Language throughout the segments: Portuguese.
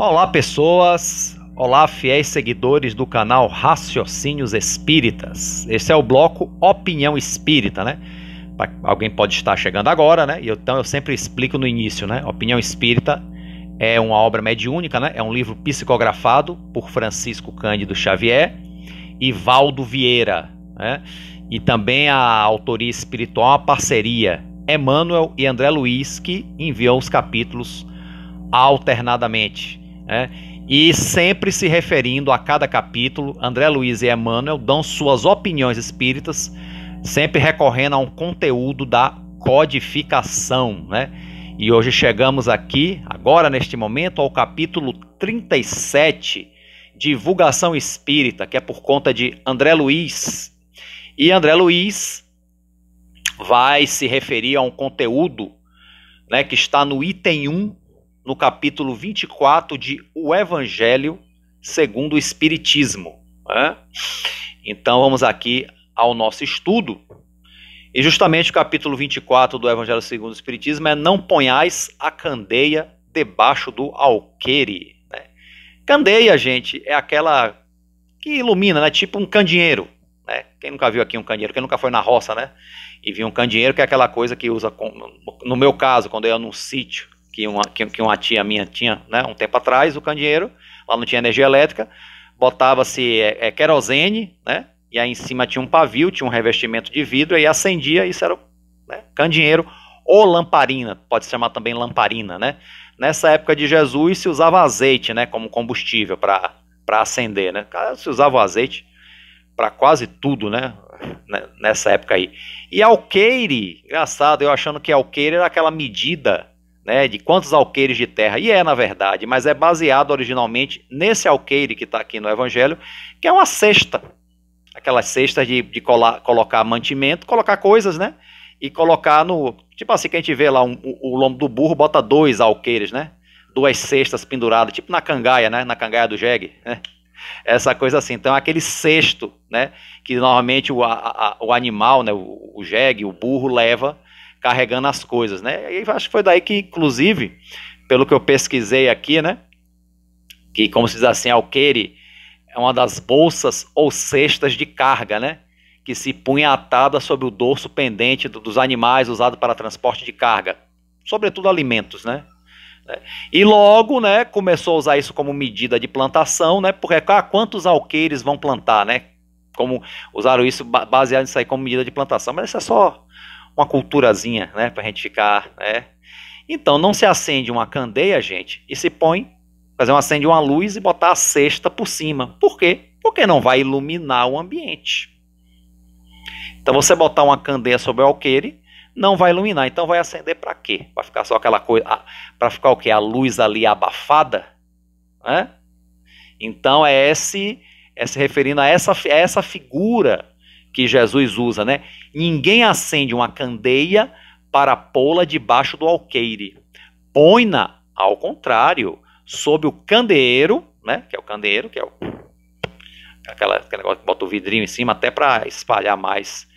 Olá, pessoas! Olá, fiéis seguidores do canal Raciocínios Espíritas. Esse é o bloco Opinião Espírita, né? Alguém pode estar chegando agora, né? Então eu sempre explico no início, né? Opinião Espírita é uma obra mediúnica, né? É um livro psicografado por Francisco Cândido Xavier e Valdo Vieira, né? E também a autoria espiritual, uma parceria, Emmanuel e André Luiz, que enviam os capítulos alternadamente, né? E sempre se referindo a cada capítulo, André Luiz e Emmanuel dão suas opiniões espíritas, sempre recorrendo a um conteúdo da codificação, né? E hoje chegamos aqui, agora neste momento, ao capítulo 37, Divulgação Espírita, que é por conta de André Luiz. E André Luiz vai se referir a um conteúdo, né, que está no item 1, no capítulo 24 de O Evangelho segundo o Espiritismo, né? Então vamos aqui ao nosso estudo. E justamente o capítulo 24 do Evangelho segundo o Espiritismo é: não ponhais a candeia debaixo do alqueire, né? Candeia, gente, é aquela que ilumina, né? Tipo um candeeiro, né? Quem nunca viu aqui um candeeiro? Quem nunca foi na roça, né? E viu um candeeiro, que é aquela coisa que usa, no meu caso, quando eu ia num sítio, que uma tia minha tinha, né, um tempo atrás, o candeeiro, lá não tinha energia elétrica, botava-se querosene, né, e aí em cima tinha um pavio, tinha um revestimento de vidro, e acendia, isso era, né, candeeiro, ou lamparina, pode se chamar também lamparina, né. Nessa época de Jesus se usava azeite, né, como combustível para acender, né, se usava o azeite para quase tudo, né, nessa época aí. E alqueire, engraçado, eu achando que alqueire era aquela medida, né, de quantos alqueires de terra, e na verdade, mas é baseado originalmente nesse alqueire que está aqui no Evangelho, que é uma cesta, aquelas cestas de colocar mantimento, colocar coisas, né, e colocar no, tipo assim que a gente vê lá, o lombo do burro bota 2 alqueires, né, 2 cestas penduradas, tipo na cangaia, né, na cangaia do jegue, né, essa coisa assim. Então aquele cesto, né, que normalmente o animal, né, o jegue, o burro leva, carregando as coisas, né? E acho que foi daí que, inclusive, pelo que eu pesquisei aqui, né, que, como se diz assim, alqueire é uma das bolsas ou cestas de carga, né, que se punha atada sobre o dorso pendente dos animais usado para transporte de carga, sobretudo alimentos, né? E logo, né, começou a usar isso como medida de plantação, né, porque quantos alqueires vão plantar, né? Como usaram isso, baseado nisso aí como medida de plantação, mas isso é só uma culturazinha, né, pra gente ficar, né? Então não se acende uma candeia, gente, e se põe, acende uma luz e botar a cesta por cima. Por quê? Porque não vai iluminar o ambiente. Então você botar uma candeia sobre o alqueire não vai iluminar. Então vai acender para quê? Para ficar só aquela coisa, para ficar o quê? A luz ali abafada, né? Então é se referindo a essa figura que Jesus usa, né? Ninguém acende uma candeia para pô-la debaixo do alqueire. Põe-na, ao contrário, sob o candeeiro, né? Que é o candeeiro, que é aquele negócio que bota o vidrinho em cima, até para espalhar mais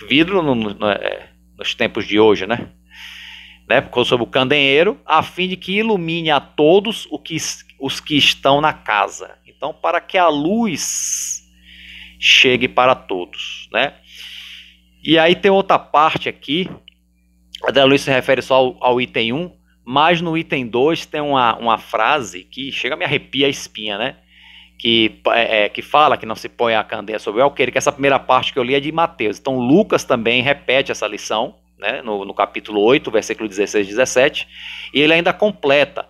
vidro nos tempos de hoje, né? Sob o candeeiro, a fim de que ilumine a todos os que estão na casa. Então, para que a luz chegue para todos, né? E aí tem outra parte aqui, a André Luiz se refere só ao item 1, mas no item 2 tem uma frase que chega a me arrepiar a espinha, né? Que fala que não se põe a candeia sobre o alqueire, que essa primeira parte que eu li é de Mateus. Então Lucas também repete essa lição, né, no capítulo 8, versículo 16 e 17, e ele ainda completa,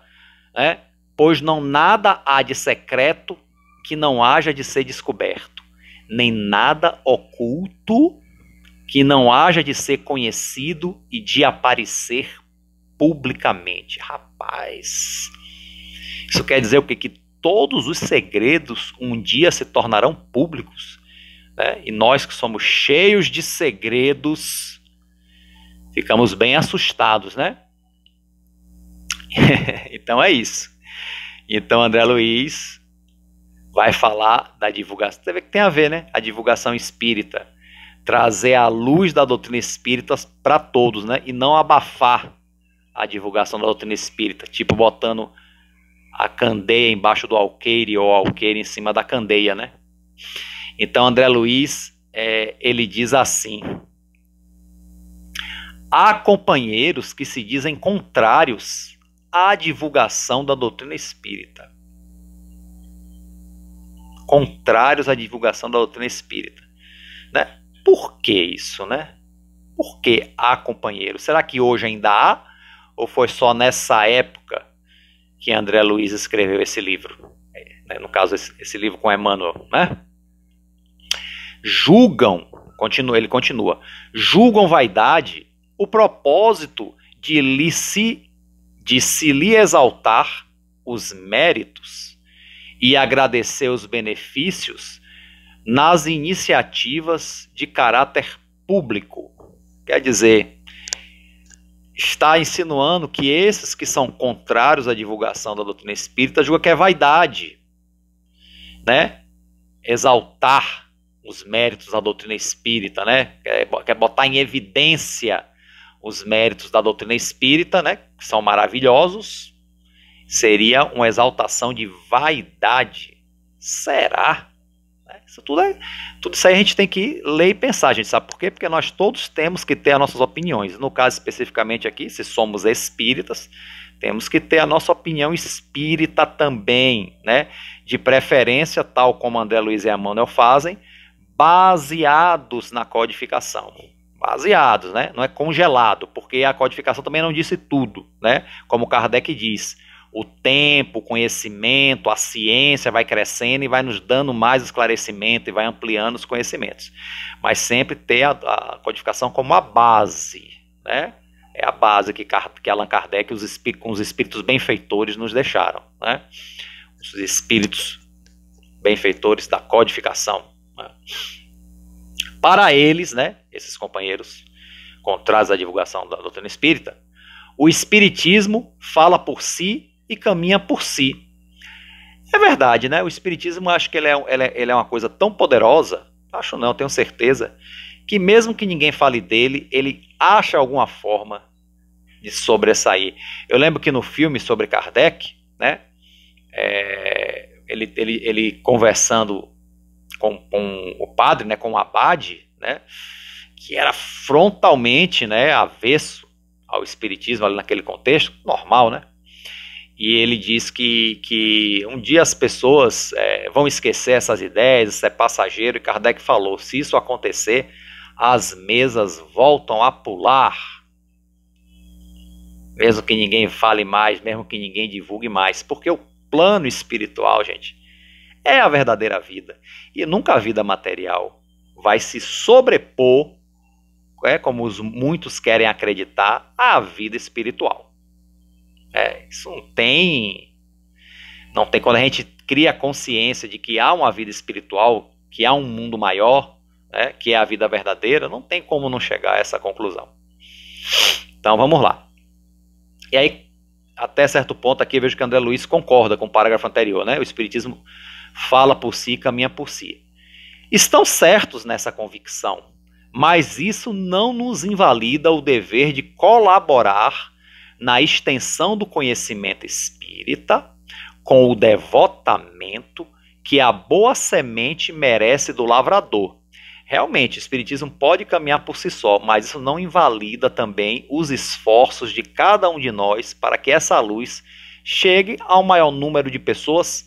né? Pois não nada há de secreto que não haja de ser descoberto, nem nada oculto que não haja de ser conhecido e de aparecer publicamente. Rapaz, isso quer dizer o quê? Que todos os segredos um dia se tornarão públicos, né? E nós que somos cheios de segredos ficamos bem assustados, né? Então é isso. Então André Luiz vai falar da divulgação. Você vê que tem a ver, né? A divulgação espírita. Trazer a luz da doutrina espírita para todos, né? E não abafar a divulgação da doutrina espírita, tipo botando a candeia embaixo do alqueire ou o alqueire em cima da candeia, né? Então André Luiz, ele diz assim: há companheiros que se dizem contrários à divulgação da doutrina espírita. Contrários à divulgação da doutrina espírita, né? Por que isso, né? Por que há companheiros? Será que hoje ainda há? Ou foi só nessa época que André Luiz escreveu esse livro? No caso, esse livro com Emmanuel, né? Julgam, ele continua, julgam vaidade o propósito de se lhe exaltar os méritos e agradecer os benefícios nas iniciativas de caráter público. Quer dizer, está insinuando que esses que são contrários à divulgação da doutrina espírita julgam que é vaidade, né? Exaltar os méritos da doutrina espírita, né? Quer botar em evidência os méritos da doutrina espírita, né? Que são maravilhosos. Seria uma exaltação de vaidade. Será? Tudo isso aí a gente tem que ler e pensar, gente. Sabe por quê? Porque nós todos temos que ter as nossas opiniões. No caso especificamente aqui, se somos espíritas, temos que ter a nossa opinião espírita também, né? De preferência, tal como André Luiz e Emmanuel fazem, baseados na codificação. Baseados, né? Não é congelado, porque a codificação também não disse tudo, né? Como Kardec diz, o tempo, o conhecimento, a ciência vai crescendo e vai nos dando mais esclarecimento e vai ampliando os conhecimentos. Mas sempre ter a codificação como a base, né? É a base que Allan Kardec com os espíritos benfeitores nos deixaram, né? Os espíritos benfeitores da codificação. Né? Para eles, né, esses companheiros contrários à divulgação da doutrina espírita, o espiritismo fala por si e caminha por si. É verdade, né? O espiritismo, acho que ele é uma coisa tão poderosa, acho não, tenho certeza, que mesmo que ninguém fale dele, ele acha alguma forma de sobressair. Eu lembro que no filme sobre Kardec, né, ele conversando com o padre, né, com o abade, né, que era frontalmente, né, avesso ao espiritismo ali naquele contexto, normal, né? E ele diz que um dia as pessoas vão esquecer essas ideias, isso é passageiro, e Kardec falou, se isso acontecer, as mesas voltam a pular. Mesmo que ninguém fale mais, mesmo que ninguém divulgue mais, porque o plano espiritual, gente, é a verdadeira vida. E nunca a vida material vai se sobrepor, como muitos querem acreditar, à vida espiritual. Isso não tem quando a gente cria a consciência de que há uma vida espiritual, que há um mundo maior, né, que é a vida verdadeira, não tem como não chegar a essa conclusão. Então vamos lá. E aí, até certo ponto aqui eu vejo que André Luiz concorda com o parágrafo anterior, né? O espiritismo fala por si e caminha por si. Estão certos nessa convicção, mas isso não nos invalida o dever de colaborar na extensão do conhecimento espírita com o devotamento que a boa semente merece do lavrador. Realmente, o espiritismo pode caminhar por si só, mas isso não invalida também os esforços de cada um de nós para que essa luz chegue ao maior número de pessoas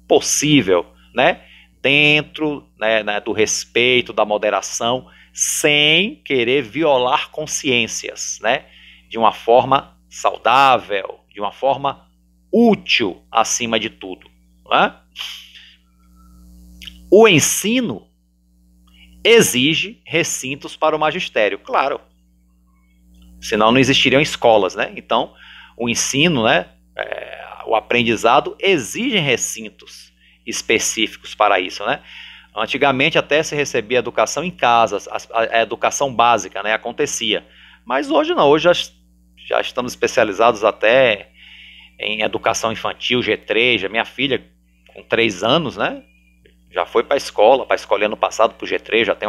possível, né? Dentro, né, do respeito, da moderação, sem querer violar consciências, né? De uma forma saudável, de uma forma útil acima de tudo. Né? O ensino exige recintos para o magistério, claro. Senão não existiriam escolas, né? Então, o ensino, né, o aprendizado exige recintos específicos para isso, né? Antigamente até se recebia educação em casa, a educação básica, né, acontecia. Mas hoje não, hoje já estamos especializados até em educação infantil, G3, a minha filha com 3 anos, né, já foi para a escola ano passado para o G3, já tem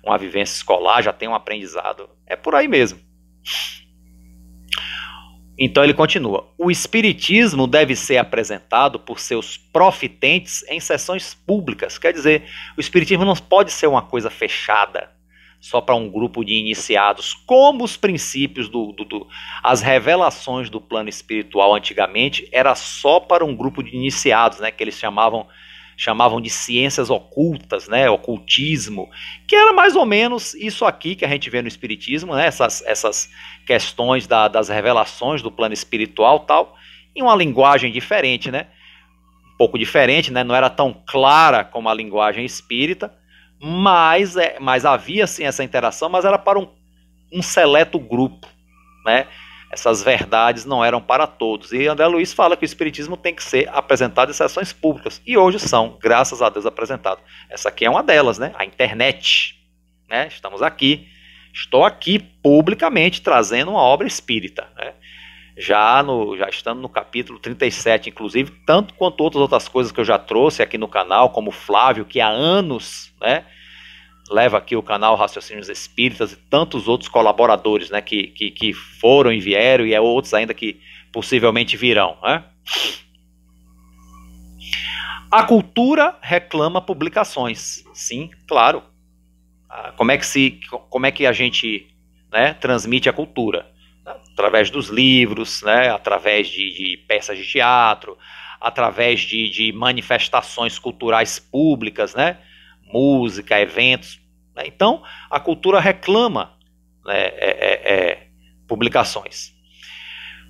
uma vivência escolar, já tem um aprendizado, é por aí mesmo. Então ele continua: o espiritismo deve ser apresentado por seus profitentes em sessões públicas. Quer dizer, o espiritismo não pode ser uma coisa fechada, só para um grupo de iniciados, como os princípios as revelações do plano espiritual antigamente era só para um grupo de iniciados, né, que eles chamavam de ciências ocultas, né, ocultismo, que era mais ou menos isso aqui que a gente vê no espiritismo, né, essas questões das revelações do plano espiritual, tal, em uma linguagem diferente, né, um pouco diferente, né, não era tão clara como a linguagem espírita, mas havia sim essa interação, mas era para um seleto grupo, né? Essas verdades não eram para todos. E André Luiz fala que o espiritismo tem que ser apresentado em sessões públicas. E hoje são, graças a Deus, apresentado. Essa aqui é uma delas, né? A internet. Né? Estamos aqui. Estou aqui publicamente trazendo uma obra espírita. Né? Já estando no capítulo 37, inclusive, tanto quanto outras coisas que eu já trouxe aqui no canal, como o Flávio, que há anos, né, leva aqui o canal Raciocínios Espíritas, e tantos outros colaboradores, né, que foram e vieram, e outros ainda que possivelmente virão. Né? A cultura reclama publicações. Sim, claro. Como é que a gente, né, transmite a cultura? Através dos livros, né, através de peças de teatro, através de manifestações culturais públicas, né, música, eventos. Né? Então, a cultura reclama, né, publicações.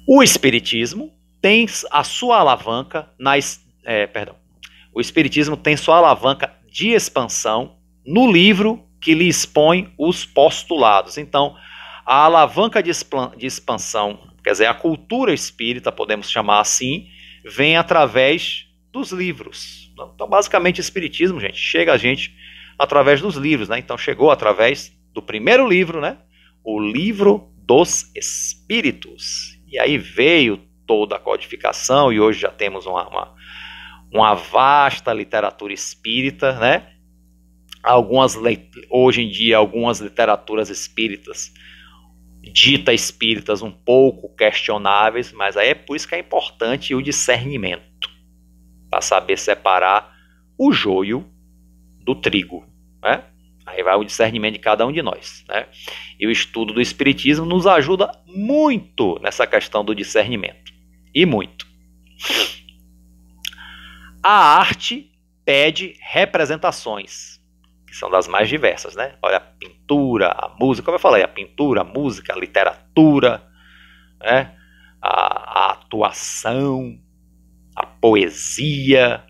O espiritismo tem a sua alavanca o espiritismo tem sua alavanca de expansão no livro que lhe expõe os postulados. Então, a alavanca de expansão, quer dizer, a cultura espírita, podemos chamar assim, vem através dos livros. Então, basicamente, o espiritismo, gente, chega a gente através dos livros, né? Então, chegou através do primeiro livro, né? O Livro dos Espíritos. E aí veio toda a codificação, e hoje já temos uma vasta literatura espírita, né? Hoje em dia, algumas literaturas espíritas dita espíritas um pouco questionáveis, mas aí é por isso que é importante o discernimento, para saber separar o joio do trigo, né? Aí vai o discernimento de cada um de nós, né? E o estudo do espiritismo nos ajuda muito nessa questão do discernimento, e muito. A arte pede representações, que são das mais diversas, né? Olha, a pintura, a música, como eu falei, a pintura, a música, a literatura, né? A atuação, a poesia,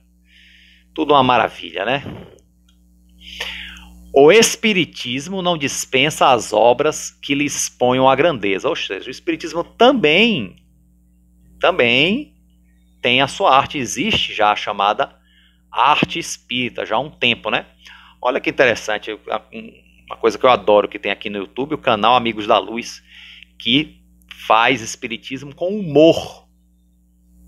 tudo uma maravilha, né? O espiritismo não dispensa as obras que lhe exponham a grandeza, ou seja, o espiritismo também tem a sua arte, existe já a chamada arte espírita, já há um tempo, né? Olha que interessante, uma coisa que eu adoro que tem aqui no YouTube, o canal Amigos da Luz, que faz espiritismo com humor,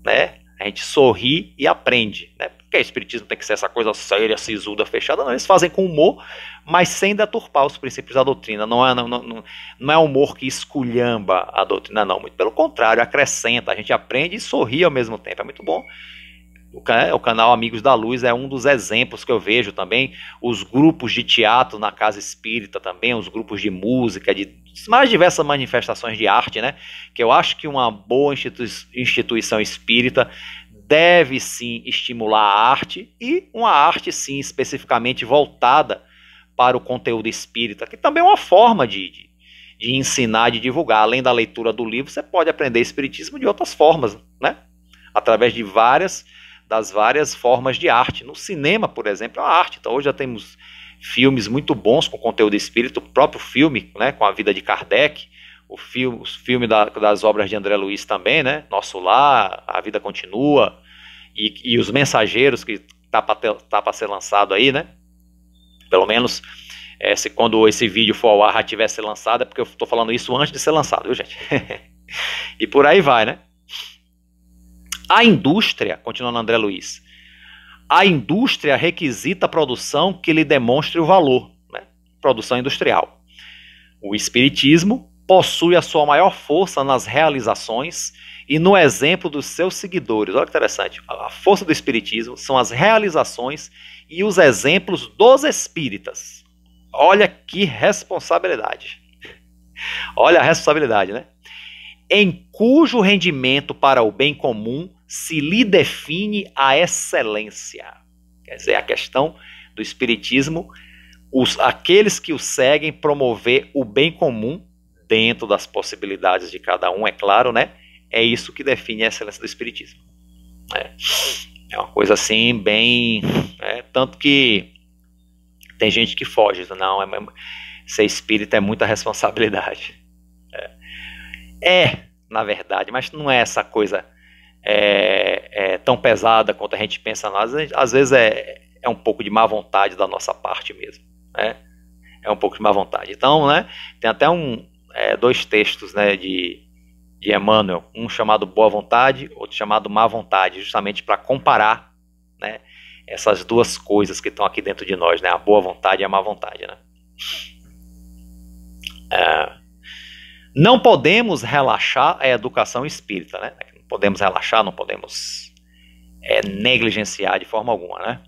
né? A gente sorri e aprende, né? Porque o espiritismo tem que ser essa coisa séria, sisuda, fechada, não, eles fazem com humor, mas sem deturpar os princípios da doutrina, não é humor que esculhamba a doutrina, não, muito pelo contrário, acrescenta, a gente aprende e sorri ao mesmo tempo, é muito bom. O canal Amigos da Luz é um dos exemplos que eu vejo também, os grupos de teatro na Casa Espírita também, os grupos de música, de mais diversas manifestações de arte, né? Que eu acho que uma boa instituição espírita deve sim estimular a arte, e uma arte sim especificamente voltada para o conteúdo espírita, que também é uma forma de ensinar, de divulgar. Além da leitura do livro, você pode aprender espiritismo de outras formas, né? Através das várias formas de arte. No cinema, por exemplo, é uma arte. Então hoje já temos filmes muito bons com conteúdo espírita, o próprio filme, né, com a vida de Kardec, o filme das obras de André Luiz também, né, Nosso Lar, A Vida Continua, e Os Mensageiros, que tá para ser lançado aí, né, pelo menos se quando esse vídeo for ao ar já tivesse lançado, é porque eu estou falando isso antes de ser lançado, viu, gente? E por aí vai, né? A indústria, continuando André Luiz, a indústria requisita a produção que lhe demonstre o valor, né? Produção industrial. O espiritismo possui a sua maior força nas realizações e no exemplo dos seus seguidores. Olha que interessante. A força do Espiritismo são as realizações e os exemplos dos espíritas. Olha que responsabilidade. Olha a responsabilidade, né? Em cujo rendimento para o bem comum se lhe define a excelência. Quer dizer, a questão do Espiritismo, aqueles que o seguem promover o bem comum dentro das possibilidades de cada um, é claro, né? É isso que define a excelência do Espiritismo. É uma coisa assim, bem... tanto que tem gente que foge. Não, ser espírita é muita responsabilidade. Na verdade, mas não é essa coisa tão pesada quanto a gente pensa. Às vezes é um pouco de má vontade da nossa parte mesmo. É um pouco de má vontade. Então, né, tem até dois textos, né, de Emmanuel, um chamado Boa Vontade, outro chamado Má Vontade, justamente para comparar, né, essas duas coisas que estão aqui dentro de nós, né, a boa vontade e a má vontade, né. Não podemos relaxar a educação espírita, né? Não podemos relaxar, não podemos negligenciar de forma alguma, né?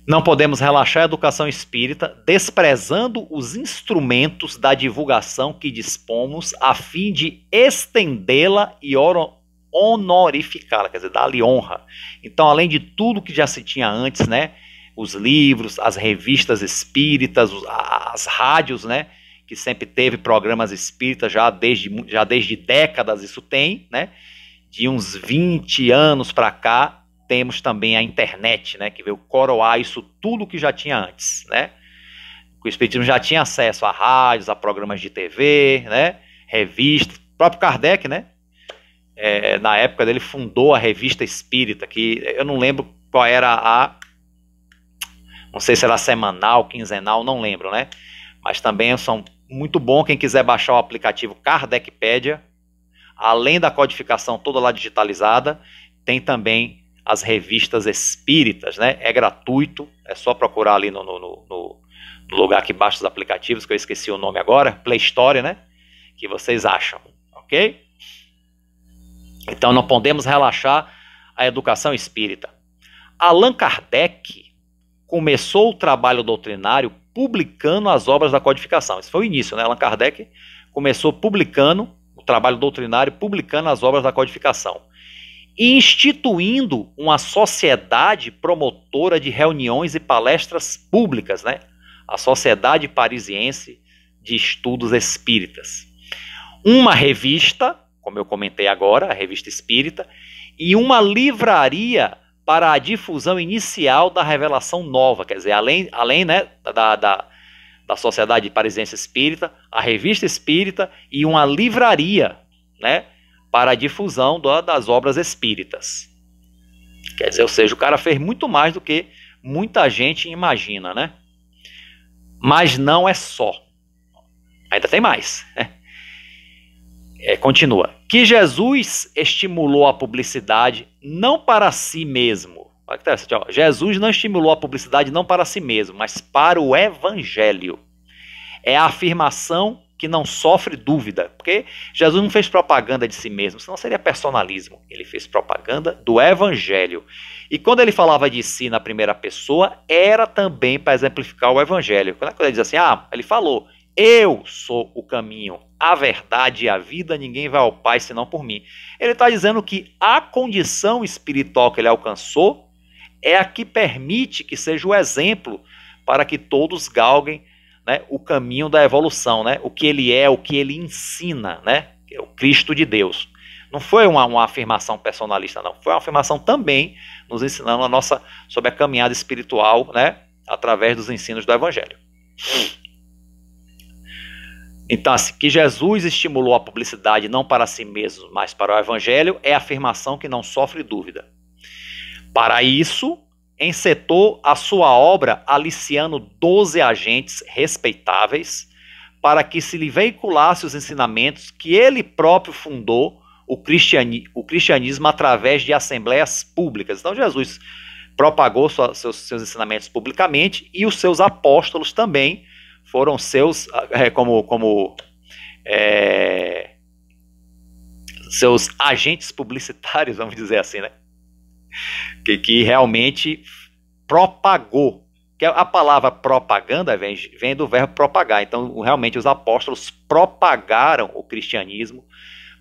Não podemos relaxar a educação espírita desprezando os instrumentos da divulgação que dispomos a fim de estendê-la e honorificá-la, quer dizer, dar-lhe honra. Então, além de tudo que já se tinha antes, né? Os livros, as revistas espíritas, as rádios, né? Que sempre teve programas espíritas já desde décadas, isso tem, né? De uns 20 anos para cá, temos também a internet, né? Que veio coroar isso tudo que já tinha antes, né? O Espiritismo já tinha acesso a rádios, a programas de TV, né? Revistas. O próprio Kardec, né? Na época dele fundou a Revista Espírita, que eu não lembro qual era não sei se era semanal, quinzenal, não lembro, né? Mas também são muito bom quem quiser baixar o aplicativo Kardecpédia. Além da codificação toda lá digitalizada, tem também as revistas espíritas, né? É gratuito, é só procurar ali no lugar que baixa os aplicativos, que eu esqueci o nome agora, Play Store, né? Que vocês acham, ok? Então não podemos relaxar a educação espírita. Allan Kardec começou o trabalho doutrinário publicando as obras da codificação. Esse foi o início, né? Allan Kardec começou publicando o trabalho doutrinário, publicando as obras da codificação, e instituindo uma sociedade promotora de reuniões e palestras públicas, né? A Sociedade Parisiense de Estudos Espíritas. Uma revista, como eu comentei agora, a Revista Espírita, e uma livraria para a difusão inicial da revelação nova, quer dizer, além né, da Sociedade Parisiense Espírita, a Revista Espírita e uma livraria, né, para a difusão das obras espíritas. Quer dizer, ou seja, o cara fez muito mais do que muita gente imagina, né? Mas não é só. Ainda tem mais, né? Continua. Que Jesus estimulou a publicidade não para si mesmo. Olha que interessante, ó. Jesus não estimulou a publicidade não para si mesmo, mas para o Evangelho. É a afirmação que não sofre dúvida, porque Jesus não fez propaganda de si mesmo, senão seria personalismo. Ele fez propaganda do Evangelho. E quando ele falava de si na primeira pessoa, era também para exemplificar o Evangelho. Quando ele diz assim, ele falou, eu sou o caminho, a verdade e a vida, ninguém vai ao Pai senão por mim. Ele está dizendo que a condição espiritual que ele alcançou é a que permite que seja o exemplo para que todos galguem, né, o caminho da evolução, né, o que ele é, o que ele ensina, né, que é o Cristo de Deus. Não foi uma afirmação personalista, não. Foi uma afirmação também nos ensinando sobre a caminhada espiritual, né, através dos ensinos do Evangelho. Então, assim, que Jesus estimulou a publicidade não para si mesmo, mas para o Evangelho, é a afirmação que não sofre dúvida. Para isso, encetou a sua obra aliciando 12 agentes respeitáveis para que se lhe veiculasse os ensinamentos que ele próprio fundou o cristianismo através de assembleias públicas. Então Jesus propagou seus ensinamentos publicamente e os seus apóstolos também foram seus, como seus agentes publicitários, vamos dizer assim, né? Que realmente propagou. Que a palavra propaganda vem do verbo propagar. Então, realmente, os apóstolos propagaram o cristianismo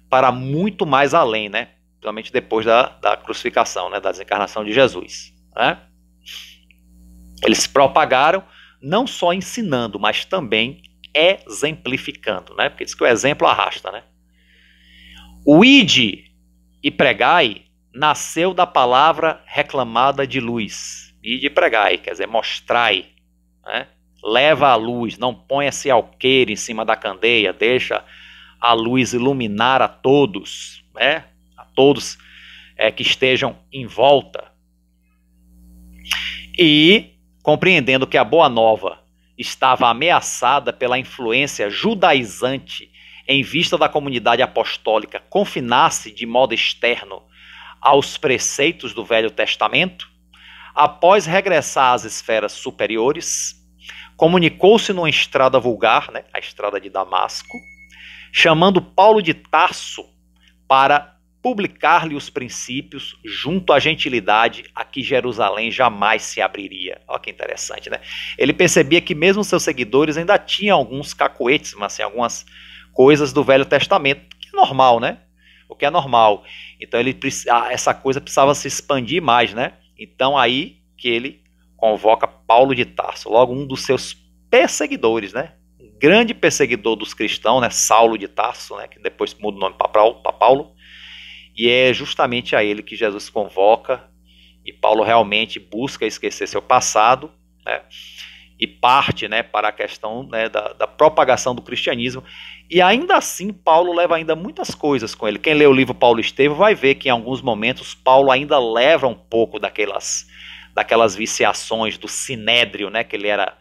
para muito mais além, né? Principalmente depois da crucificação, né? Da desencarnação de Jesus, né? Eles propagaram não só ensinando, mas também exemplificando, né? Porque diz que o exemplo arrasta, né? O ide e pregai nasceu da palavra reclamada de luz. Ide e pregai, quer dizer, mostrai, né? Leva a luz, não ponha esse alqueire em cima da candeia, deixa a luz iluminar a todos, né? A todos que estejam em volta. E, compreendendo que a Boa Nova estava ameaçada pela influência judaizante em vista da comunidade apostólica confinar-se de modo externo aos preceitos do Velho Testamento, após regressar às esferas superiores, comunicou-se numa estrada vulgar, né, a estrada de Damasco, chamando Paulo de Tarso para publicar-lhe os princípios junto à gentilidade a que Jerusalém jamais se abriria. Olha que interessante, né? Ele percebia que mesmo seus seguidores ainda tinham alguns cacoetes, mas assim, algumas coisas do Velho Testamento, que é normal, né? O que é normal. Então essa coisa precisava se expandir mais, né? Então aí que ele convoca Paulo de Tarso, logo um dos seus perseguidores, né? Um grande perseguidor dos cristãos, né? Saulo de Tarso, né? Que depois muda o nome para Paulo. E é justamente a ele que Jesus convoca, e Paulo realmente busca esquecer seu passado, né, e parte, né, para a questão, né, da propagação do cristianismo. E ainda assim, Paulo leva ainda muitas coisas com ele. Quem lê o livro Paulo Estevão vai ver que em alguns momentos Paulo ainda leva um pouco daquelas viciações do sinédrio, né, que ele era...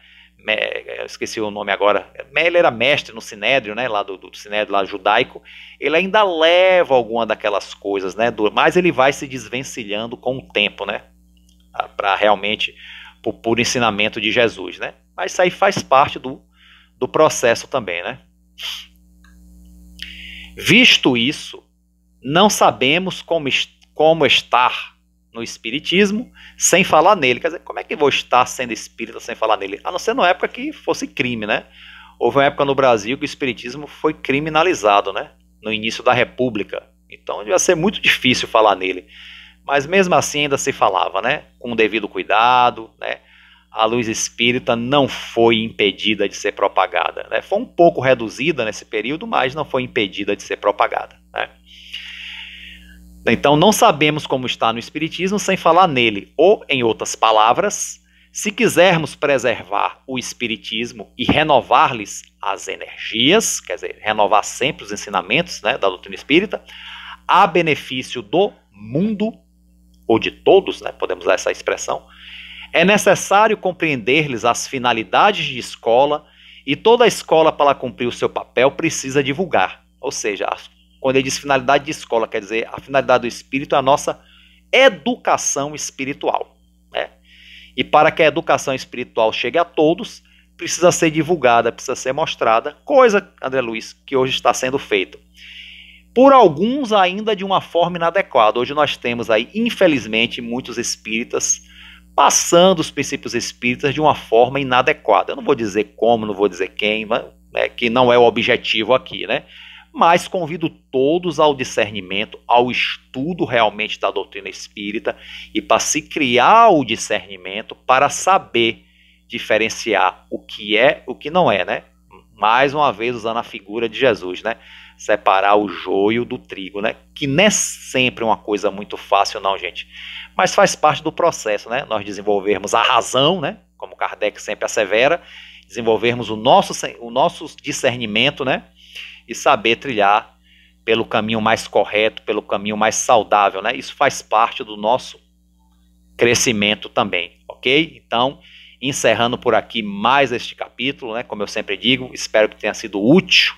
Eu esqueci o nome agora, ele era mestre no sinédrio, né, lá do sinédrio lá judaico. Ele ainda leva alguma daquelas coisas, né, mas ele vai se desvencilhando com o tempo, né, para realmente o puro ensinamento de Jesus, né. Mas isso aí faz parte do processo também, né. Visto isso, não sabemos como estar no espiritismo sem falar nele. Quer dizer, como é que eu vou estar sendo espírita sem falar nele? A não ser na época que fosse crime, né? Houve uma época no Brasil que o espiritismo foi criminalizado, né? No início da República. Então ia ser muito difícil falar nele. Mas mesmo assim ainda se falava, né? Com o devido cuidado, né? A luz espírita não foi impedida de ser propagada, né? Foi um pouco reduzida nesse período, mas não foi impedida de ser propagada, né? Então não sabemos como está no espiritismo sem falar nele, ou em outras palavras, se quisermos preservar o espiritismo e renovar-lhes as energias, quer dizer, renovar sempre os ensinamentos, né, da doutrina espírita, a benefício do mundo, ou de todos, né, podemos usar essa expressão, é necessário compreender-lhes as finalidades de escola, e toda a escola, para cumprir o seu papel, precisa divulgar. Ou seja, quando ele diz finalidade de escola, quer dizer, a finalidade do espírito é a nossa educação espiritual, né? E para que a educação espiritual chegue a todos, precisa ser divulgada, precisa ser mostrada, coisa, André Luiz, que hoje está sendo feita. Por alguns ainda de uma forma inadequada. Hoje nós temos aí, infelizmente, muitos espíritas passando os princípios espíritas de uma forma inadequada. Eu não vou dizer como, não vou dizer quem, né, que não é o objetivo aqui, né? Mas convido todos ao discernimento, ao estudo realmente da doutrina espírita e para se criar o discernimento para saber diferenciar o que é e o que não é, né? Mais uma vez usando a figura de Jesus, né? Separar o joio do trigo, né? Que não é sempre uma coisa muito fácil não, gente. Mas faz parte do processo, né? Nós desenvolvermos a razão, né? Como Kardec sempre assevera, desenvolvermos o nosso discernimento, né? E saber trilhar pelo caminho mais correto, pelo caminho mais saudável, né? Isso faz parte do nosso crescimento também, ok? Então, encerrando por aqui mais este capítulo, né? Como eu sempre digo, espero que tenha sido útil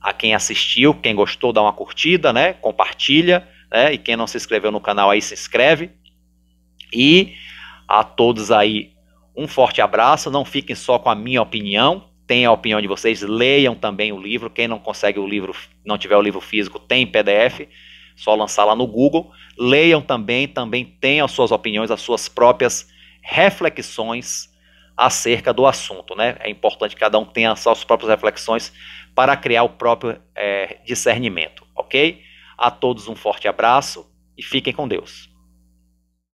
a quem assistiu, quem gostou, dá uma curtida, né? Compartilha, né? E quem não se inscreveu no canal aí, se inscreve. E a todos aí, um forte abraço, não fiquem só com a minha opinião, tem a opinião de vocês, leiam também o livro. Quem não consegue o livro, não tiver o livro físico, tem PDF, só lançar lá no Google. Leiam também tenham as suas opiniões, as suas próprias reflexões acerca do assunto, né? É importante que cada um tenha as suas próprias reflexões para criar o próprio discernimento, ok? A todos um forte abraço e fiquem com Deus.